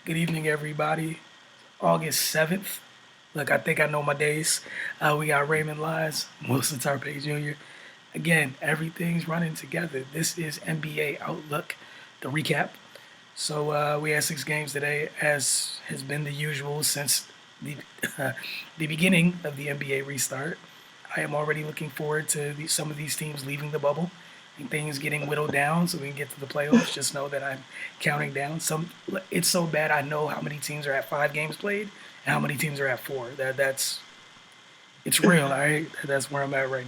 Good evening, everybody. August 7th. Look, I think I know my days. We got Raymond Lies, Wilson Tarpey Jr. Again, everything's running together. This is NBA Outlook, the recap. So we had 6 games today, as has been the usual since the the beginning of the NBA restart. I am already looking forward to some of these teams leaving the bubble and things getting whittled down so we can get to the playoffs. Just know that I'm counting down. It's so bad I know how many teams are at 5 games played and how many teams are at four. That's it's real. All right, that's where I'm at right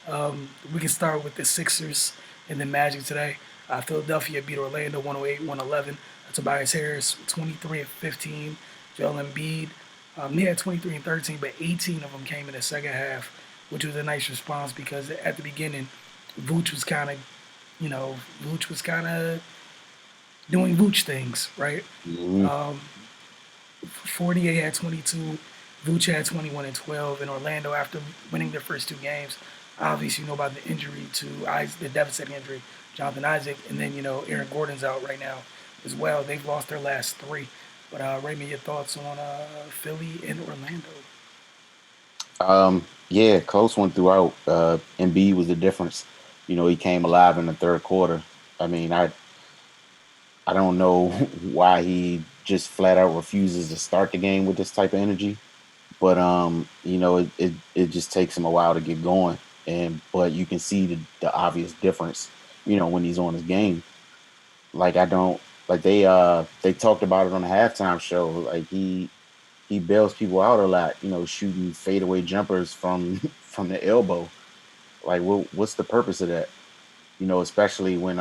now. We can start with the Sixers and the Magic today. Philadelphia beat Orlando 108-111. Tobias Harris 23 of 15. Joel Embiid, he had 23 and 13, but 18 of them came in the second half, which was a nice response because at the beginning, Vooch was kind of, you know, Vooch was kind of doing Vooch things, right? Mhm. Um, Fournier had 22, Vooch had 21 and 12 in Orlando after winning their first 2 games. Obviously, you know about the injury to the devastating injury, Jonathan Isaac, and then Aaron Gordon's out right now as well. They've lost their last 3. But Raymond, your thoughts on Philly and Orlando? Yeah, close one throughout. Embiid was the difference. He came alive in the third quarter. I mean, I don't know why he just flat out refuses to start the game with this type of energy, but it just takes him a while to get going. And but you can see the obvious difference. When he's on his game. Like I don't like they talked about it on the halftime show. Like he bails people out a lot, shooting fadeaway jumpers from from the elbow. Like, what's the purpose of that? Especially when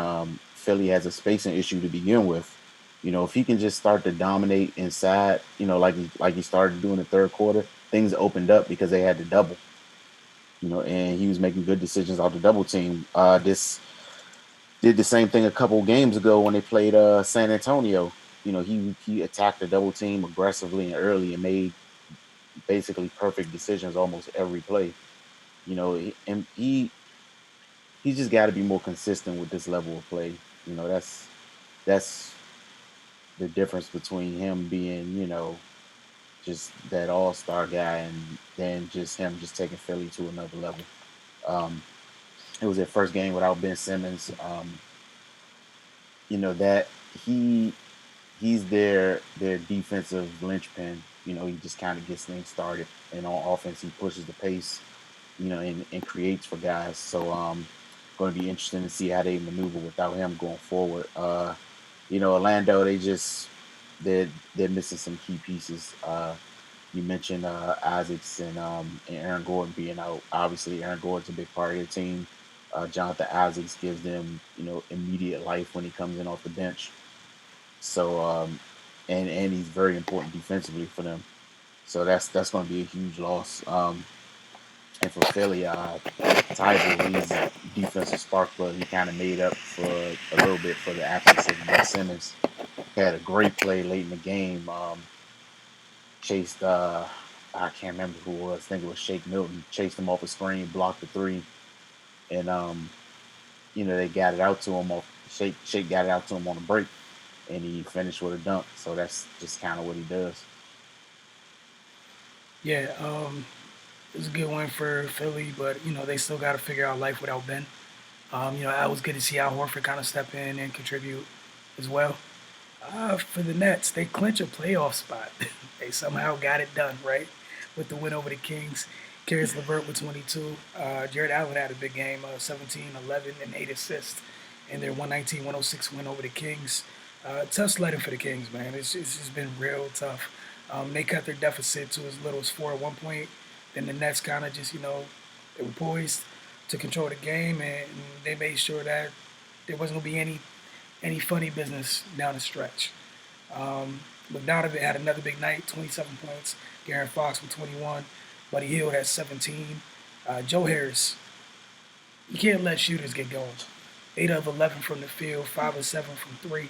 Philly has a spacing issue to begin with. If he can just start to dominate inside, like he started doing the third quarter, things opened up because they had to double. And he was making good decisions off the double team. This did the same thing a couple games ago when they played San Antonio. He attacked the double team aggressively and early and made basically perfect decisions almost every play. And he's just got to be more consistent with this level of play. That's the difference between him being just that all star guy and then just him just taking Philly to another level. Um, it was their first game without Ben Simmons. That he's their defensive linchpin. He just kind of gets things started, and on offense he pushes the pace, and creates for guys. So going to be interesting to see how they maneuver without him going forward. Orlando, they're missing some key pieces. You mentioned Isaacs and Aaron Gordon being out. Obviously, Aaron Gordon's a big part of their team. Jonathan Isaacs gives them, immediate life when he comes in off the bench. So and he's very important defensively for them. So that's going to be a huge loss. And for Philly, Tybal, he's defensive spark plug. He kind of made up for a little bit for the absence of Ben Simmons. Had a great play late in the game. Chased I can't remember who it was. I think it was Shake Milton. Chased him off a screen, blocked the three, and they got it out to him off Shake got it out to him on a break, and he finished with a dunk. So that's just kind of what he does. Yeah, it was a good win for Philly, but they still got to figure out life without Ben. It was good to see Al Horford kind of step in and contribute as well. For the Nets, they clinch a playoff spot. They somehow got it done, right? With the win over the Kings. Karis LeVert with 22. Jared Allen had a big game, 17, 11, and 8 assists in their 119-106 win over the Kings. Tough sledding for the Kings, man. It's just been real tough. They cut their deficit to as little as 4 at one point. Then the Nets kind of just, they were poised to control the game, and they made sure that there wasn't going to be any funny business down the stretch. Bogdanovich had another big night, 27 points. Garen Fox with 21. Buddy Hield had 17. Joe Harris, you can't let shooters get going. 8 of 11 from the field, 5 of 7 from 3.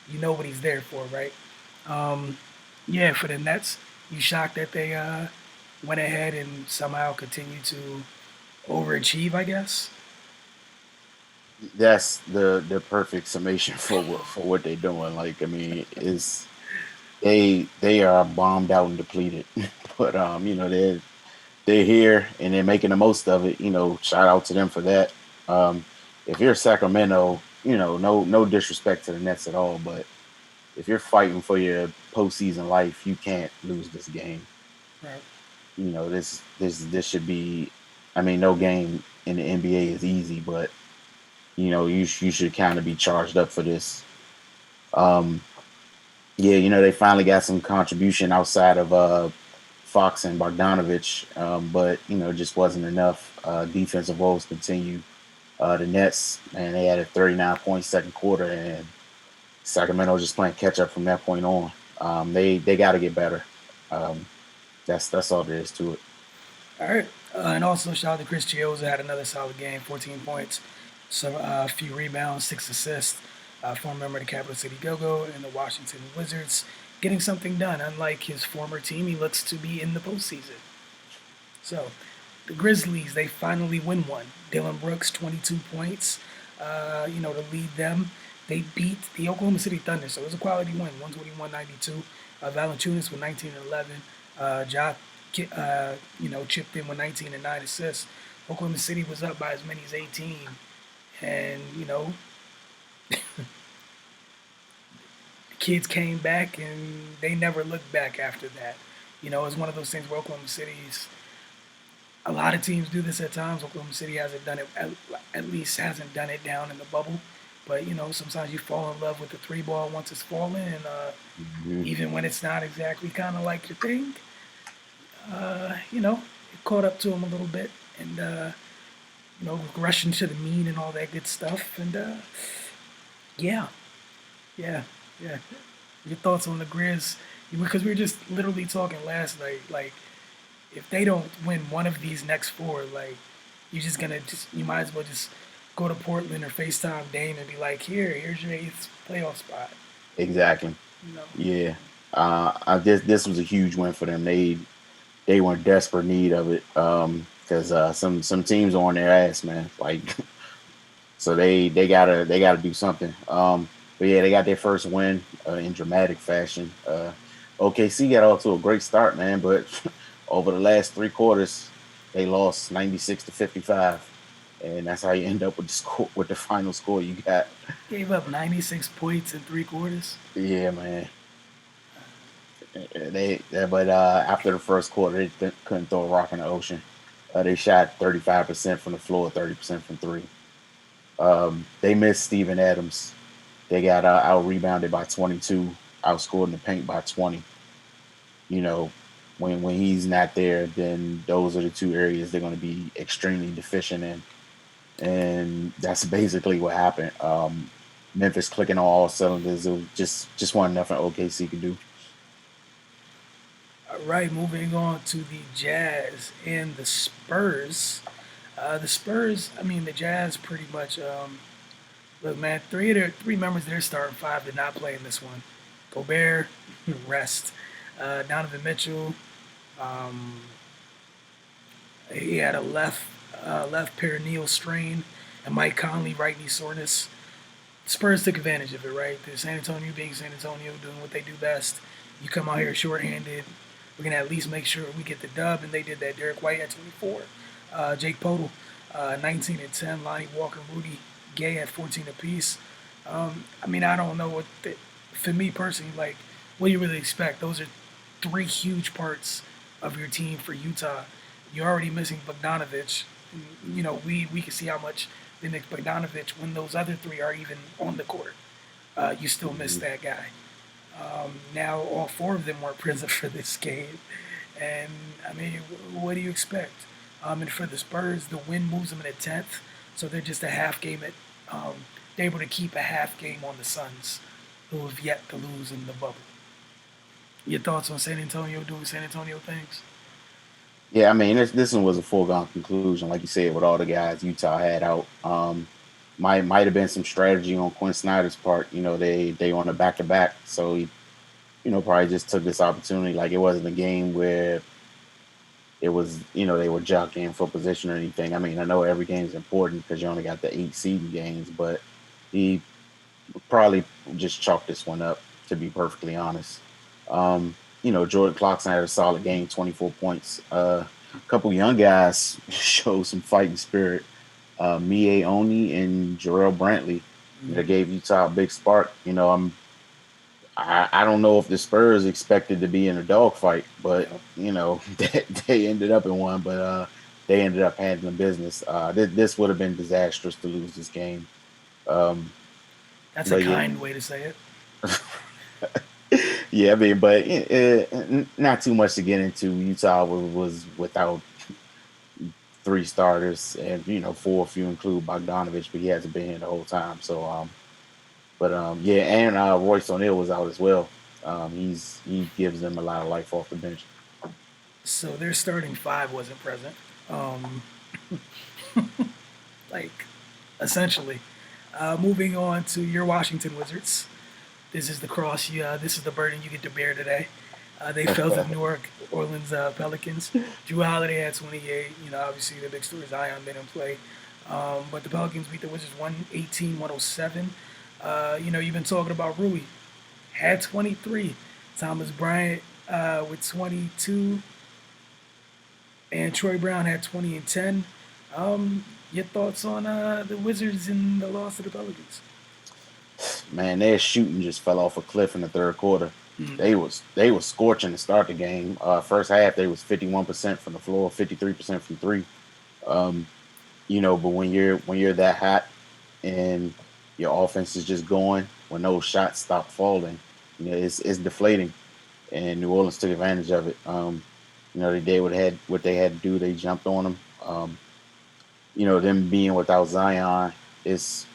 You know what he's there for, right? Um, yeah, for the Nets, you shocked that they went ahead and somehow continued to overachieve, I guess. That's the perfect summation for what they're doing. Like, I mean, They are bombed out and depleted, but they're here and they're making the most of it. Shout out to them for that. Um, if you're Sacramento, no disrespect to the Nets at all, but if you're fighting for your postseason life, you can't lose this game. Right. This should be. I mean, no game in the NBA is easy, but you should kind of be charged up for this. Um, yeah, they finally got some contribution outside of Fox and Bogdanovich, but it just wasn't enough. Defensive woes continue. The Nets, man, they had a 39-point second quarter, and Sacramento just playing catch up from that point on. They got to get better. Um, that's all there is to it. All right. And also, shout out to Chris Chioza, had another solid game, 14 points, so a few rebounds, 6 assists. Former member of the Capital City Go-Go and the Washington Wizards, getting something done. Unlike his former team, he looks to be in the postseason. So, the Grizzlies, they finally win one. Dylan Brooks, 22 points, to lead them. They beat the Oklahoma City Thunder, so it was a quality win, 121-92. Valanciunas with 19 and 11. Ja, chipped in with 19 and 9 assists. Oklahoma City was up by as many as 18. And, the kids came back and they never looked back after that. It's one of those things where Oklahoma City's a lot of teams do this at times. Oklahoma City hasn't done it, at least hasn't done it down in the bubble. But sometimes you fall in love with the three ball once it's falling, and Mhm. even when it's not exactly kind of like your thing, it caught up to them a little bit, and rushing to the mean and all that good stuff. And yeah, yeah, yeah. Your thoughts on the Grizz? Because we were just literally talking last night, like if they don't win one of these next four, like you might as well just go to Portland or FaceTime Dame and be like, here's your eighth playoff spot. Exactly. You know, Yeah. This was a huge win for them. They were in desperate need of it. Because some teams are on their ass, man. Like, so they gotta do something. But yeah, they got their first win in dramatic fashion. OKC got off to a great start, man, but over the last three quarters, they lost 96-55, and that's how you end up with the score, with the final score you got. gave up 96 points in 3 quarters. Yeah, man. But after the first quarter, they couldn't throw a rock in the ocean. They shot 35% from the floor, 30% from three. They missed Steven Adams. They got out rebounded by 22, outscored in the paint by 20. You know, when he's not there, then those are the two areas they're going to be extremely deficient in, and that's basically what happened. Memphis clicking on all cylinders. It was just wasn't nothing OKC could do. All right, moving on to the Jazz and the Spurs. The Spurs, I mean, the Jazz pretty much. Look, man, three members of their starting five did not play in this one. Gobert, rest. Donovan Mitchell, um, he had a left perineal strain, and Mike Conley right knee soreness. Spurs took advantage of it, right? The San Antonio being San Antonio, doing what they do best. You come out here shorthanded. We're gonna at least make sure we get the dub, and they did that. Derek White at 24, Jake Podol, 19 and 10, Lonnie Walker, Rudy Gay at 14 apiece. I mean, I don't know for me personally, like, what do you really expect? Those are three huge parts of your team for Utah. You're already missing Bogdanovich. We can see how much they miss Bogdanovich when those other three are even on the court. You still miss Mhm. that guy. Now all four of them weren't present for this game, and I mean, what do you expect? And for the Spurs, the win moves them in the 10th, so they're just a half game at. They're able to keep a half game on the Suns, who have yet to lose in the bubble. Your thoughts on San Antonio doing San Antonio things? Yeah, I mean this one was a foregone conclusion, like you said, with all the guys Utah had out. Might have been some strategy on Quinn Snyder's part. They on a back to back, so he probably just took this opportunity. Like, it wasn't a game where it was they were jockeying for position or anything. I mean, I know every game is important because you only got the 8 seed games, but he probably just chalked this one up, to be perfectly honest. Jordan Clarkson had a solid game, 24 points. A couple young guys showed some fighting spirit. Mie Oni and Jarrell Brantley, that gave Utah a big spark. I don't know if the Spurs expected to be in a dogfight, but Yep. they ended up in one. But they ended up handling business. This would have been disastrous to lose this game. Um, That's a but yeah, kind way to say it. yeah. I mean, but not too much to get into. Utah was without three starters, and four if you include Bogdanovich, but he hasn't been here the whole time. So, yeah, and Royce O'Neal was out as well. He gives them a lot of life off the bench. So their starting five wasn't present. Um, like, essentially. Moving on to your Washington Wizards. This is the cross. This is the burden you get to bear today. They fell to the Orleans Pelicans. Drew Holiday had 28. Obviously the big story is Zion didn't play. But the Pelicans beat the Wizards 118-107. You've been talking about Rui. Had 23. Thomas Bryant with 22. And Troy Brown had 20 and 10. Your thoughts on the Wizards and the loss of the Pelicans? Man, their shooting just fell off a cliff in the third quarter. They was scorching to start the game. First half they was 51% from the floor, 53% from three. Um, but when you're that hot and your offense is just going, when those shots stop falling, it's deflating. And New Orleans took advantage of it. They did what they had to do. They jumped on them. Them being without Zion, it's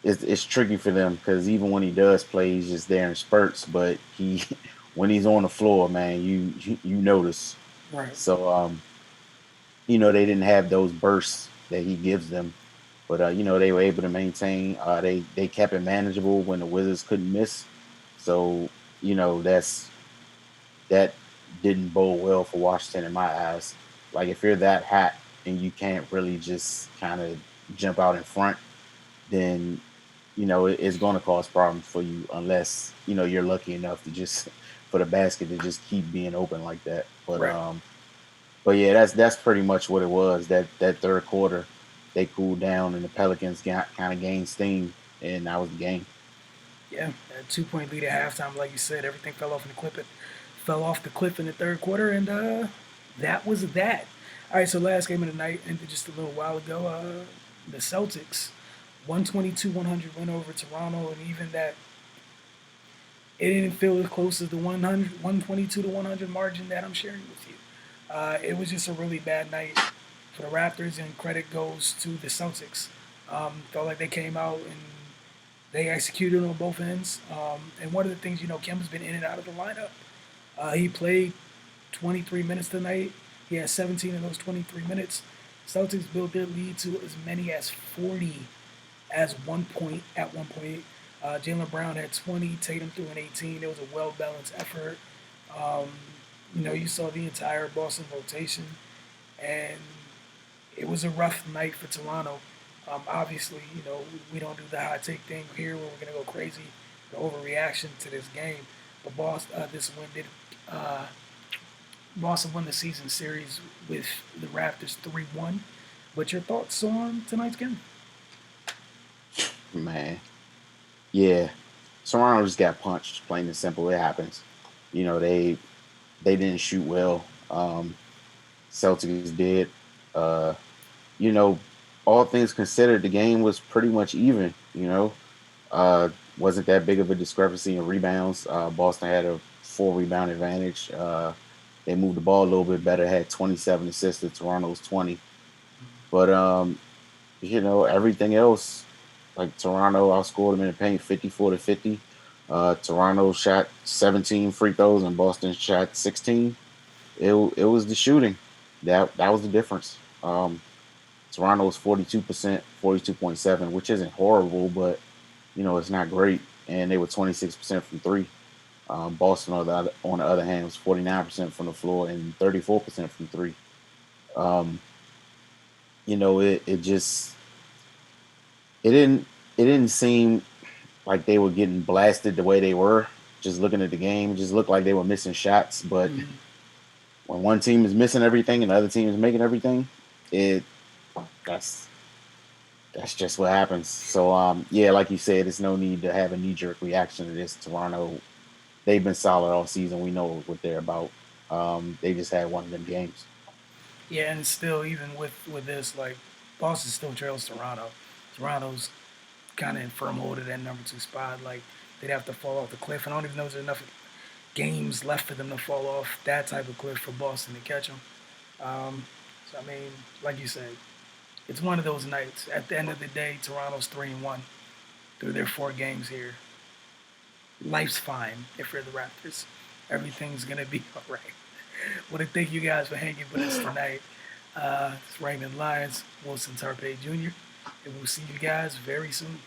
it's tricky for them because even when he does play, he's just there in spurts. But he, when he's on the floor, man, you notice. Right. So they didn't have those bursts that he gives them, but they were able to maintain. They kept it manageable when the Wizards couldn't miss. So that didn't bode well for Washington in my eyes. Like if you're that hot and you can't really just kind of jump out in front, then it's going to cause problems for you unless you're lucky enough to just for the basket to just keep being open like that. But Right. yeah, that's pretty much what it was. That third quarter, they cooled down and the Pelicans got kind of gained steam, and that was the game. Yeah. A 2 point lead at halftime, like you said, everything fell off in the cliff. It fell off the cliff in the third quarter, and that was that. All right. So last game of the night ended just a little while ago. The Celtics 122-100 win over Toronto, and even that it didn't feel as close as the 100, 122 to 100 margin that I'm sharing with you. It was just a really bad night for the Raptors, and credit goes to the Celtics. Felt like they came out and they executed on both ends. And one of the things, Kemba's been in and out of the lineup. He played 23 minutes tonight. He had 17 of those 23 minutes. Celtics built their lead to as many as 40 as 1 point at 1 point. Jalen Brown had 20, Tatum threw an 18. It was a well balanced effort. Um, you saw the entire Boston rotation, and it was a rough night for Toronto. Obviously, we don't do the hot take thing here where we're gonna go crazy, the overreaction to this game. But this win did. Boston won the season series with the Raptors 3-1. But your thoughts on tonight's game? Man, yeah, Toronto just got punched. Plain and simple, it happens. They didn't shoot well. Celtics did. Uh, you know, all things considered, the game was pretty much even. Wasn't that big of a discrepancy in rebounds. Boston had a 4 rebound advantage. They moved the ball a little bit better. Had 27 assists to Toronto's 20. But everything else, like Toronto outscored them in the paint 54-50. Toronto shot 17 free throws and Boston shot 16. It was the shooting that was the difference. Toronto was 42%, 42.7, which isn't horrible, but it's not great. And they were 26% from three. Boston on the other hand was 49% from the floor and 34% from three. Um, it just it didn't seem like they were getting blasted the way they were. just looking at the game, it just looked like they were missing shots. But Hmm. when one team is missing everything and the other team is making everything, it that's that's just what happens. So yeah, like you said, there's no need to have a knee jerk reaction to this. Toronto, they've been solid all season. We know what they're about. They just had one of them games. Yeah, and still, even with this, like Boston still trails Toronto. Toronto's kind of in firm hold of that number 2 spot. Like they'd have to fall off the cliff. And I don't even know if there's enough games left for them to fall off that type of cliff for Boston to catch them. Um, so I mean, like you said, it's one of those nights. At the end of the day, Toronto's 3-1 through their 4 games here. Life's fine if you're the Raptors. Everything's gonna be all right. Want to thank you guys for hanging with us tonight. It's Raymond Lyons, Wilson Tarpe Jr., and we'll see you guys very soon.